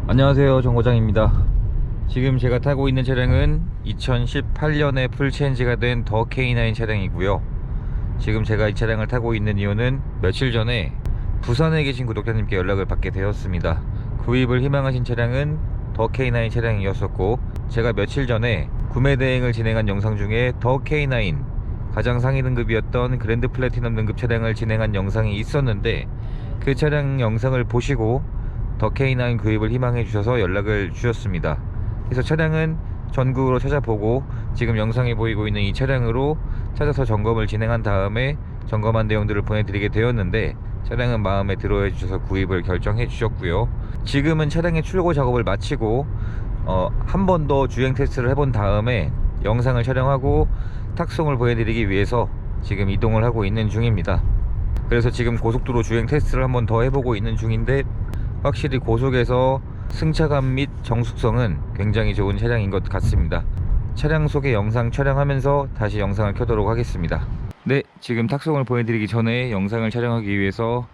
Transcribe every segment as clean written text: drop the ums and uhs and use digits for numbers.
안녕하세요, 정거장입니다. 지금 제가 타고 있는 차량은 2018년에 풀체인지가 된 더 K9 차량이고요. 지금 제가 이 차량을 타고 있는 이유는 며칠 전에 부산에 계신 구독자님께 연락을 받게 되었습니다. 구입을 희망하신 차량은 더 K9 차량이었었고, 제가 며칠 전에 구매 대행을 진행한 영상 중에 더 K9 가장 상위 등급이었던 그랜드 플래티넘 등급 차량을 진행한 영상이 있었는데, 그 차량 영상을 보시고 더 K9 구입을 희망해 주셔서 연락을 주셨습니다. 그래서 차량은 전국으로 찾아보고 지금 영상에 보이고 있는 이 차량으로 찾아서 점검을 진행한 다음에 점검한 내용들을 보내드리게 되었는데, 차량은 마음에 들어 해주셔서 구입을 결정해 주셨고요. 지금은 차량의 출고 작업을 마치고 한 번 더 주행 테스트를 해본 다음에 영상을 촬영하고 탁송을 보내드리기 위해서 지금 이동을 하고 있는 중입니다. 그래서 지금 고속도로 주행 테스트를 한 번 더 해보고 있는 중인데, 확실히 고속에서 승차감 및 정숙성은 굉장히 좋은 차량인 것 같습니다. 차량 소개 영상 촬영하면서 다시 영상을 켜도록 하겠습니다. 네, 지금 탁송을 보내드리기 전에 영상을 촬영하기 위해서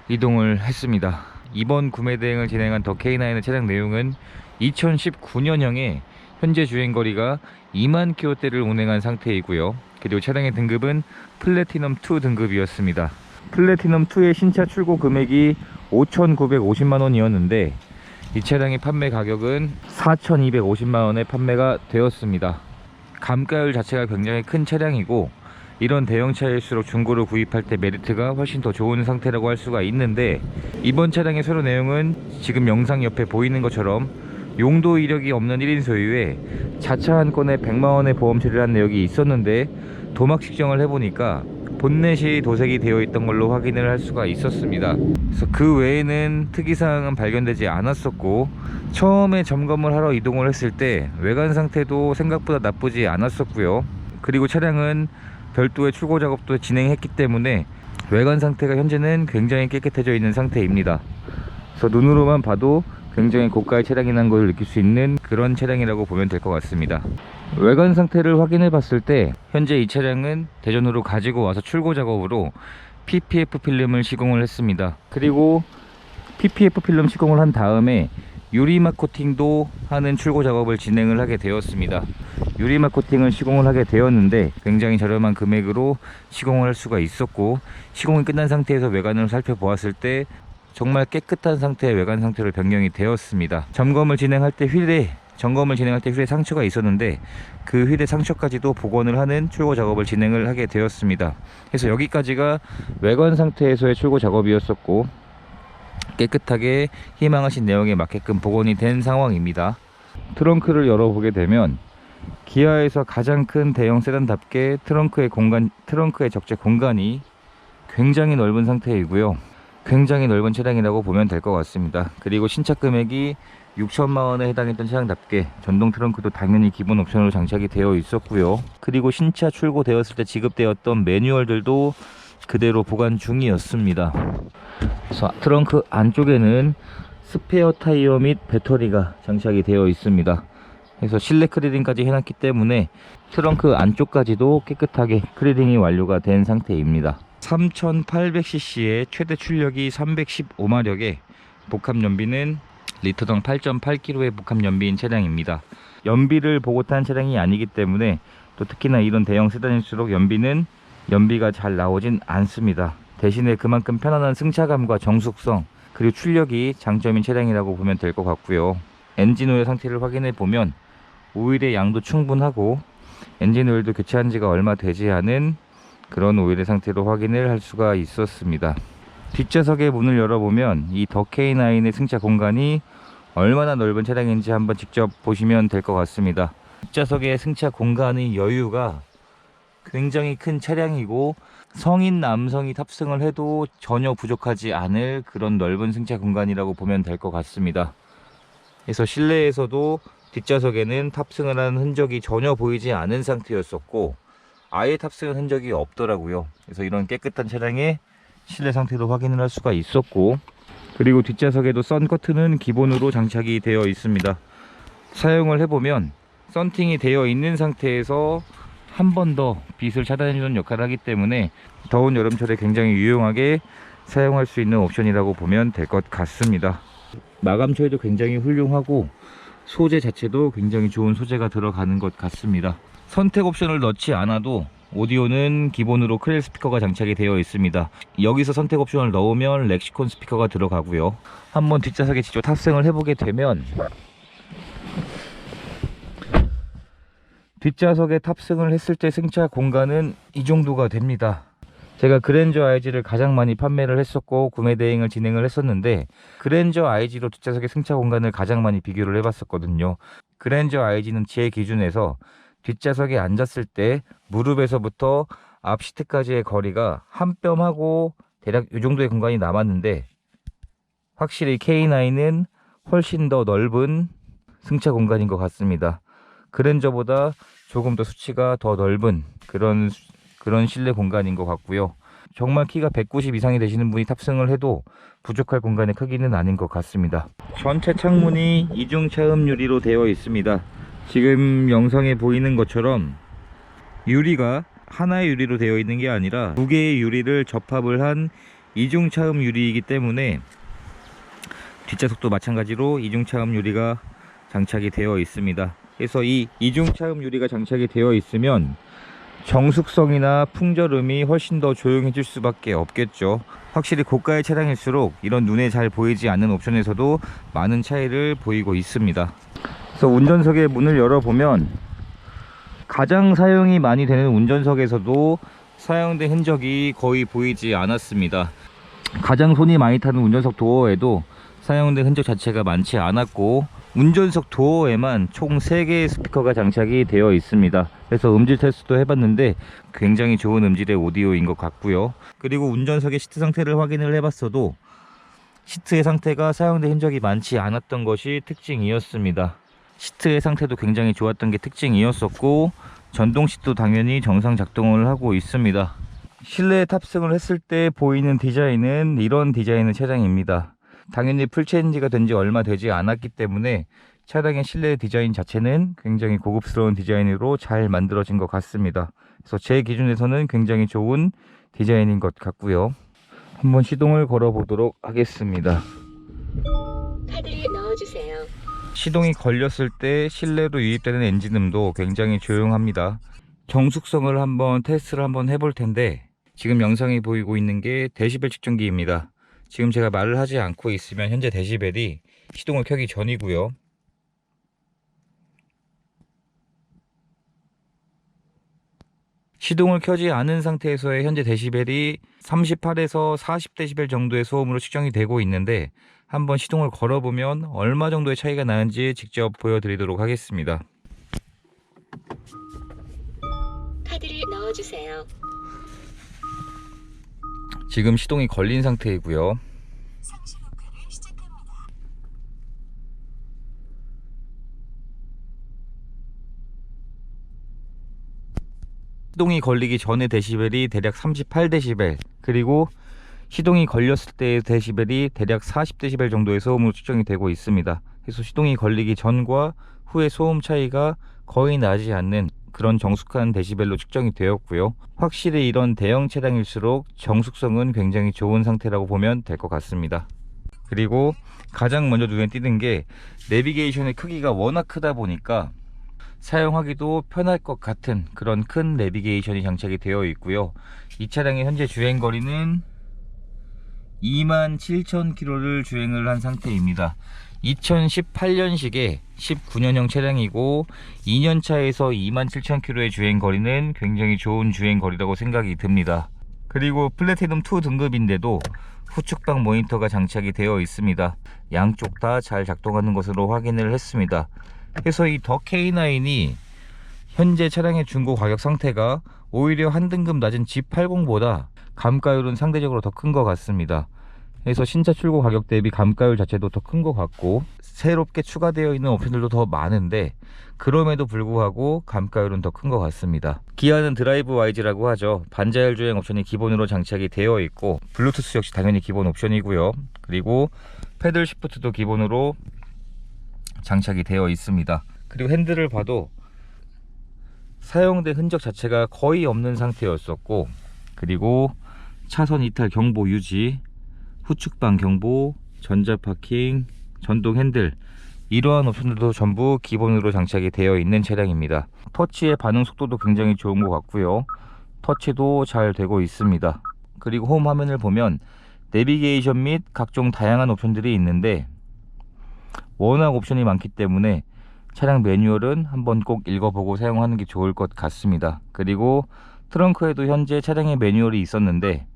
이동을 했습니다. 이번 구매 대행을 진행한 더 K9의 차량 내용은 2019년형에 현재 주행거리가 2만 km대를 운행한 상태이고요. 그리고 차량의 등급은 플래티넘 2 등급이었습니다. 플래티넘 2의 신차 출고 금액이 5,950만원이었는데 이 차량의 판매 가격은 4,250만원에 판매가 되었습니다. 감가율 자체가 굉장히 큰 차량이고, 이런 대형차일수록 중고로 구입할 때 메리트가 훨씬 더 좋은 상태라고 할 수가 있는데, 이번 차량의 서류 내용은 지금 영상 옆에 보이는 것처럼 용도 이력이 없는 1인 소유에 자차 한 건에 100만원의 보험 처리를 한 내역이 있었는데, 도막 측정을 해보니까 본넷이 도색이 되어 있던 걸로 확인을 할 수가 있었습니다. 그래서 그 외에는 특이사항은 발견되지 않았었고, 처음에 점검을 하러 이동을 했을 때 외관 상태도 생각보다 나쁘지 않았었고요. 그리고 차량은 별도의 출고 작업도 진행했기 때문에 외관 상태가 현재는 굉장히 깨끗해져 있는 상태입니다. 그래서 눈으로만 봐도 굉장히 고가의 차량이라는 것을 느낄 수 있는 그런 차량이라고 보면 될 것 같습니다. 외관 상태를 확인해 봤을 때 현재 이 차량은 대전으로 가지고 와서 출고 작업으로 PPF 필름을 시공을 했습니다. 그리고 PPF 필름 시공을 한 다음에 유리막 코팅도 하는 출고 작업을 진행을 하게 되었습니다. 유리막 코팅을 시공을 하게 되었는데 굉장히 저렴한 금액으로 시공을 할 수가 있었고, 시공이 끝난 상태에서 외관을 살펴보았을 때 정말 깨끗한 상태의 외관 상태로 변경이 되었습니다. 점검을 진행할 때 휠에 상처가 있었는데 그 휠의 상처까지도 복원을 하는 출고 작업을 진행을 하게 되었습니다. 그래서 여기까지가 외관 상태에서의 출고 작업이었었고, 깨끗하게 희망하신 내용에 맞게끔 복원이 된 상황입니다. 트렁크를 열어보게 되면 기아에서 가장 큰 대형 세단답게 트렁크의 적재 공간이 굉장히 넓은 상태이고요. 굉장히 넓은 차량이라고 보면 될 것 같습니다. 그리고 신차 금액이 6천만원에 해당했던 차량답게 전동 트렁크도 당연히 기본 옵션으로 장착이 되어 있었고요. 그리고 신차 출고되었을 때 지급되었던 매뉴얼들도 그대로 보관 중이었습니다. 그래서 트렁크 안쪽에는 스페어 타이어 및 배터리가 장착이 되어 있습니다. 그래서 실내 클리닝까지 해놨기 때문에 트렁크 안쪽까지도 깨끗하게 클리닝이 완료가 된 상태입니다. 3800cc의 최대 출력이 315마력에 복합 연비는 리터당 8.8kg의 복합 연비인 차량입니다. 연비를 보고 탄 차량이 아니기 때문에, 또 특히나 이런 대형 세단일수록 연비가 잘 나오진 않습니다. 대신에 그만큼 편안한 승차감과 정숙성, 그리고 출력이 장점인 차량이라고 보면 될 것 같고요. 엔진 오일 상태를 확인해 보면 오일의 양도 충분하고 엔진 오일도 교체한 지가 얼마 되지 않은 그런 오일의 상태로 확인을 할 수가 있었습니다. 뒷좌석의 문을 열어보면 이 더 K9의 승차 공간이 얼마나 넓은 차량인지 한번 직접 보시면 될 것 같습니다. 뒷좌석의 승차 공간의 여유가 굉장히 큰 차량이고, 성인 남성이 탑승을 해도 전혀 부족하지 않을 그런 넓은 승차 공간이라고 보면 될 것 같습니다. 그래서 실내에서도 뒷좌석에는 탑승을 한 흔적이 전혀 보이지 않은 상태였었고, 아예 탑승한 흔적이 없더라고요. 그래서 이런 깨끗한 차량의 실내 상태도 확인을 할 수가 있었고, 그리고 뒷좌석에도 선 커튼은 기본으로 장착이 되어 있습니다. 사용을 해보면 썬팅이 되어 있는 상태에서 한 번 더 빛을 차단해주는 역할을 하기 때문에 더운 여름철에 굉장히 유용하게 사용할 수 있는 옵션이라고 보면 될 것 같습니다. 마감 처리도 굉장히 훌륭하고 소재 자체도 굉장히 좋은 소재가 들어가는 것 같습니다. 선택 옵션을 넣지 않아도 오디오는 기본으로 크렐 스피커가 장착이 되어 있습니다. 여기서 선택 옵션을 넣으면 렉시콘 스피커가 들어가고요. 한번 뒷좌석에 직접 탑승을 해보게 되면 뒷좌석에 탑승을 했을 때 승차 공간은 이 정도가 됩니다. 제가 그랜저 IG를 가장 많이 판매를 했었고 구매 대행을 진행을 했었는데 그랜저 IG로 뒷좌석의 승차 공간을 가장 많이 비교를 해봤었거든요. 그랜저 IG는 제 기준에서 뒷좌석에 앉았을 때 무릎에서부터 앞 시트까지의 거리가 한 뼘하고 대략 이 정도의 공간이 남았는데 확실히 K9은 훨씬 더 넓은 승차 공간인 것 같습니다. 그랜저보다 조금 더 수치가 더 넓은 그런 실내 공간인 것 같고요. 정말 키가 190 이상이 되시는 분이 탑승을 해도 부족할 공간의 크기는 아닌 것 같습니다. 전체 창문이 이중 차음 유리로 되어 있습니다. 지금 영상에 보이는 것처럼 유리가 하나의 유리로 되어 있는 게 아니라 두 개의 유리를 접합을 한 이중 차음 유리이기 때문에 뒷좌석도 마찬가지로 이중 차음 유리가 장착이 되어 있습니다. 그래서 이 이중 차음 유리가 장착이 되어 있으면 정숙성이나 풍절음이 훨씬 더 조용해질 수밖에 없겠죠. 확실히 고가의 차량일수록 이런 눈에 잘 보이지 않는 옵션에서도 많은 차이를 보이고 있습니다. 그래서 운전석의 문을 열어보면 가장 사용이 많이 되는 운전석에서도 사용된 흔적이 거의 보이지 않았습니다. 가장 손이 많이 타는 운전석 도어에도 사용된 흔적 자체가 많지 않았고 운전석 도어에만 총 3개의 스피커가 장착이 되어 있습니다. 그래서 음질 테스트도 해봤는데 굉장히 좋은 음질의 오디오인 것 같고요. 그리고 운전석의 시트 상태를 확인을 해봤어도 시트의 상태가 사용된 흔적이 많지 않았던 것이 특징이었습니다. 시트의 상태도 굉장히 좋았던 게 특징이었었고 전동 시트도 당연히 정상 작동을 하고 있습니다. 실내에 탑승을 했을 때 보이는 디자인은 이런 디자인의 차량입니다. 당연히 풀체인지가 된 지 얼마 되지 않았기 때문에 차량의 실내 디자인 자체는 굉장히 고급스러운 디자인으로 잘 만들어진 것 같습니다. 그래서 제 기준에서는 굉장히 좋은 디자인인 것 같고요. 한번 시동을 걸어 보도록 하겠습니다. 카드를 넣어주세요. 시동이 걸렸을 때 실내로 유입되는 엔진음도 굉장히 조용합니다. 정숙성을 한번 테스트를 한번 해볼 텐데 지금 영상에 보이고 있는 게 데시벨 측정기입니다. 지금 제가 말을 하지 않고 있으면 현재 데시벨이 시동을 켜기 전이고요. 시동을 켜지 않은 상태에서의 현재 데시벨이 38에서 40데시벨 정도의 소음으로 측정이 되고 있는데 한번 시동을 걸어보면 얼마 정도의 차이가 나는지 직접 보여드리도록 하겠습니다. 카드를 넣어주세요. 지금 시동이 걸린 상태이고요. 시동이 걸리기 전에 데시벨이 대략 38데시벨, 그리고 시동이 걸렸을 때의 데시벨이 대략 40데시벨 정도의 소음으로 측정이 되고 있습니다. 그래서 시동이 걸리기 전과 후의 소음 차이가 거의 나지 않는 그런 정숙한 데시벨로 측정이 되었고요. 확실히 이런 대형 차량일수록 정숙성은 굉장히 좋은 상태라고 보면 될 것 같습니다. 그리고 가장 먼저 눈에 띄는 게 내비게이션의 크기가 워낙 크다 보니까 사용하기도 편할 것 같은 그런 큰 내비게이션이 장착이 되어 있고요. 이 차량의 현재 주행거리는 27,000km를 주행을 한 상태입니다. 2018년식의 19년형 차량이고 2년차에서 27,000km의 주행거리는 굉장히 좋은 주행거리라고 생각이 듭니다. 그리고 플래티넘 2 등급인데도 후측방 모니터가 장착이 되어 있습니다. 양쪽 다 잘 작동하는 것으로 확인을 했습니다. 그래서 이 더 K9이 현재 차량의 중고 가격 상태가 오히려 한 등급 낮은 G80보다 감가율은 상대적으로 더 큰 것 같습니다. 그래서 신차 출고 가격 대비 감가율 자체도 더 큰 것 같고 새롭게 추가되어 있는 옵션들도 더 많은데 그럼에도 불구하고 감가율은 더 큰 것 같습니다. 기아는 드라이브 와이즈라고 하죠. 반자율 주행 옵션이 기본으로 장착이 되어 있고 블루투스 역시 당연히 기본 옵션이고요. 그리고 패들 시프트도 기본으로 장착이 되어 있습니다. 그리고 핸들을 봐도 사용된 흔적 자체가 거의 없는 상태였었고, 그리고 차선 이탈 경보 유지, 후측방 경보, 전자 파킹, 전동 핸들, 이러한 옵션들도 전부 기본으로 장착이 되어 있는 차량입니다. 터치의 반응 속도도 굉장히 좋은 것 같고요. 터치도 잘 되고 있습니다. 그리고 홈 화면을 보면 내비게이션 및 각종 다양한 옵션들이 있는데, 워낙 옵션이 많기 때문에 차량 매뉴얼은 한번 꼭 읽어보고 사용하는 게 좋을 것 같습니다. 그리고 트렁크에도 현재 차량의 매뉴얼이 있었는데,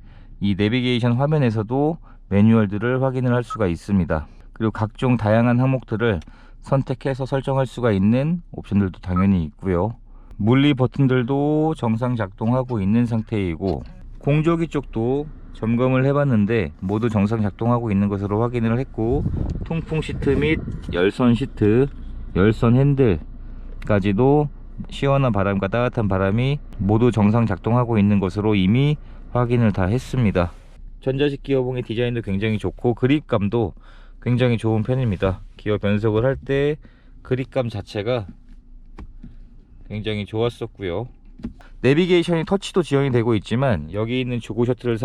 이 내비게이션 화면에서도 매뉴얼들을 확인을 할 수가 있습니다. 그리고 각종 다양한 항목들을 선택해서 설정할 수가 있는 옵션들도 당연히 있고요. 물리 버튼들도 정상 작동하고 있는 상태이고, 공조기 쪽도 점검을 해봤는데 모두 정상 작동하고 있는 것으로 확인을 했고, 통풍 시트 및 열선 시트, 열선 핸들까지도 시원한 바람과 따뜻한 바람이 모두 정상 작동하고 있는 것으로 이미 확인을 다 했습니다. 전자식 기어봉의 디자인도 굉장히 좋고 그립감도 굉장히 좋은 편입니다. 기어 변속을 할 때 그립감 자체가 굉장히 좋았었고요. 내비게이션이 터치도 지원이 되고 있지만 여기 있는 조고 셔틀을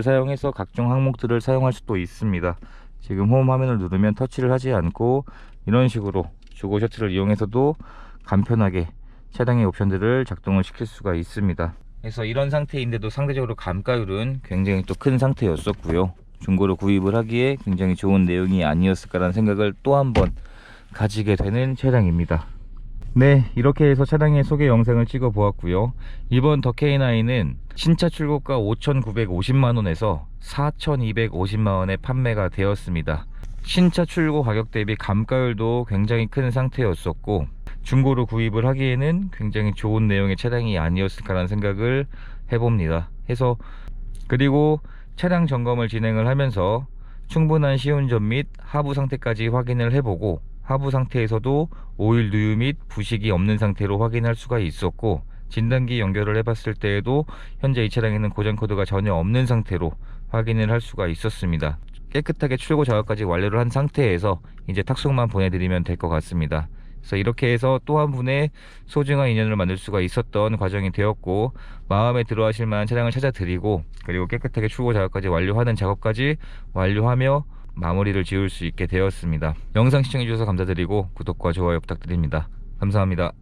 사용해서 각종 항목들을 사용할 수도 있습니다. 지금 홈 화면을 누르면 터치를 하지 않고 이런 식으로 조고 셔틀을 이용해서도 간편하게 차량의 옵션들을 작동을 시킬 수가 있습니다. 그래서 이런 상태인데도 상대적으로 감가율은 굉장히 또 큰 상태였었고요. 중고로 구입을 하기에 굉장히 좋은 내용이 아니었을까라는 생각을 또 한 번 가지게 되는 차량입니다. 네, 이렇게 해서 차량의 소개 영상을 찍어 보았고요. 이번 더 K9은 신차 출고가 5,950만원에서 4,250만원에 판매가 되었습니다. 신차 출고 가격 대비 감가율도 굉장히 큰 상태였었고, 중고로 구입을 하기에는 굉장히 좋은 내용의 차량이 아니었을까라는 생각을 해봅니다. 그리고 차량 점검을 진행을 하면서 충분한 시운전 및 하부 상태까지 확인을 해보고, 하부 상태에서도 오일 누유 및 부식이 없는 상태로 확인할 수가 있었고, 진단기 연결을 해봤을 때에도 현재 이 차량에는 고장 코드가 전혀 없는 상태로 확인을 할 수가 있었습니다. 깨끗하게 출고 작업까지 완료를 한 상태에서 이제 탁송만 보내드리면 될 것 같습니다. 그래서 이렇게 해서 또 한 분의 소중한 인연을 만들 수가 있었던 과정이 되었고, 마음에 들어 하실 만한 차량을 찾아드리고, 그리고 깨끗하게 출고 작업까지 완료하는 작업까지 완료하며 마무리를 지을 수 있게 되었습니다. 영상 시청해 주셔서 감사드리고 구독과 좋아요 부탁드립니다. 감사합니다.